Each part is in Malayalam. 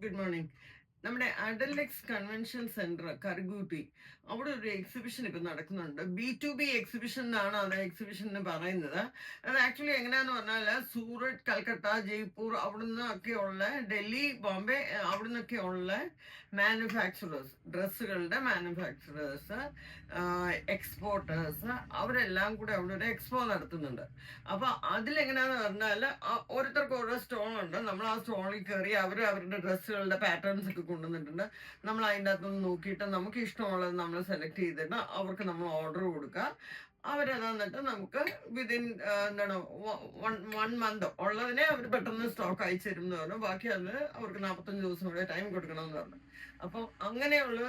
Good morning. നമ്മുടെ അഡൽലെക്സ് കൺവെൻഷൻ സെന്റർ കറുകുറ്റി അവിടെ ഒരു എക്സിബിഷൻ ഇപ്പൊ നടക്കുന്നുണ്ട്. B2B എക്സിബിഷൻ എന്നാണ് അത് എക്സിബിഷന് പറയുന്നത്. അത് ആക്ച്വലി എങ്ങനെയാന്ന് പറഞ്ഞാല് സൂററ്റ്, കൽക്കട്ട, ജയ്പൂർ അവിടുന്ന് ഒക്കെ ഉള്ള ഡൽഹി, ബോംബെ അവിടുന്നൊക്കെ ഉള്ള മാനുഫാക്ചറേഴ്സ്, ഡ്രസ്സുകളുടെ മാനുഫാക്ചറേഴ്സ്, എക്സ്പോർട്ടേഴ്സ് അവരെല്ലാം കൂടെ അവിടെ ഒരു എക്സ്പോ നടത്തുന്നുണ്ട്. അപ്പൊ അതിലെങ്ങനെയാന്ന് പറഞ്ഞാല് ഓരോരുത്തർക്ക് ഓരോ സ്റ്റോൾ ഉണ്ട്. നമ്മൾ ആ സ്റ്റോളിൽ കയറി അവരുടെ ഡ്രസ്സുകളുടെ പാറ്റേൺസ് ഒക്കെ കൊണ്ടുവന്നിട്ടുണ്ട്. നമ്മൾ അതിൻ്റെ അകത്തുനിന്ന് നോക്കിയിട്ട് നമുക്ക് ഇഷ്ടമുള്ളത് നമ്മൾ സെലക്ട് ചെയ്തിട്ട് അവർക്ക് നമ്മൾ ഓർഡർ കൊടുക്കുക. അവരത് എന്നിട്ട് നമുക്ക് വിതിൻ എന്താണ് 1 മന്ത് ഉള്ളതിനെ അവർ പെട്ടെന്ന് സ്റ്റോക്ക് അയച്ചു തരും എന്ന് പറഞ്ഞു. ബാക്കി അത് അവർക്ക് 45 ദിവസം കൂടെ ടൈം കൊടുക്കണമെന്ന് പറഞ്ഞു. അപ്പോൾ അങ്ങനെയുള്ള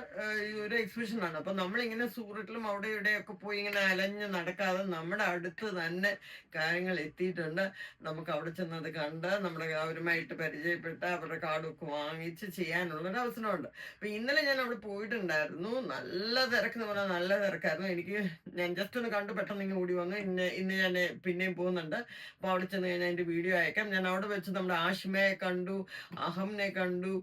ഈ ഒരു എക്സിബിഷനാണ്. അപ്പം നമ്മളിങ്ങനെ സൂററ്റിലും അവിടെ ഇവിടെയൊക്കെ പോയി ഇങ്ങനെ അലഞ്ഞ് നടക്കാതെ നമ്മുടെ അടുത്ത് തന്നെ കാര്യങ്ങൾ എത്തിയിട്ടുണ്ട്. നമുക്ക് അവിടെ ചെന്നത് കണ്ട് നമ്മുടെ അവരുമായിട്ട് പരിചയപ്പെട്ട് അവരുടെ കാർഡൊക്കെ വാങ്ങിച്ച് ചെയ്യാനുള്ളൊരു അവസരമുണ്ട്. അപ്പൊ ഇന്നലെ ഞാൻ അവിടെ പോയിട്ടുണ്ടായിരുന്നു. നല്ല തിരക്കെന്ന് പറഞ്ഞാൽ നല്ല തിരക്കായിരുന്നു. ഞാൻ ജസ്റ്റ് ഒന്ന് കണ്ടു പെട്ടെന്ന് ഇങ്ങനെ ഓടി വന്നു. ഇന്ന് ഞാൻ പിന്നെയും പോകുന്നുണ്ട്. അപ്പൊ അവിടെ ചെന്ന് കഴിഞ്ഞാൽ അതിന്റെ വീഡിയോ അയക്കാം. ഞാൻ അവിടെ വെച്ച് നമ്മുടെ ആഷിമയെ കണ്ടു, അഹംനെ കണ്ടു,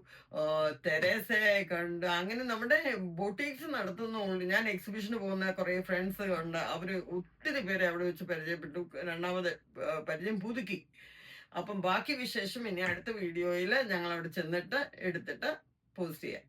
തെരേസയെ കണ്ടു. അങ്ങനെ നമ്മുടെ ബൊട്ടീക്സ് നടത്തുന്നുണ്ട്. ഞാൻ എക്സിബിഷന് പോകുന്ന കുറെ ഫ്രണ്ട്സ് ഉണ്ട്. അവര് ഒത്തിരി പേരെ അവിടെ വെച്ച് പരിചയപ്പെട്ടു. രണ്ടാമത് പരിചയം പുതുക്കി. അപ്പം ബാക്കി വിശേഷം ഇനി അടുത്ത വീഡിയോയിൽ ഞങ്ങൾ അവിടെ ചെന്നിട്ട് എടുത്തിട്ട് പോസ്റ്റ് ചെയ്യാം.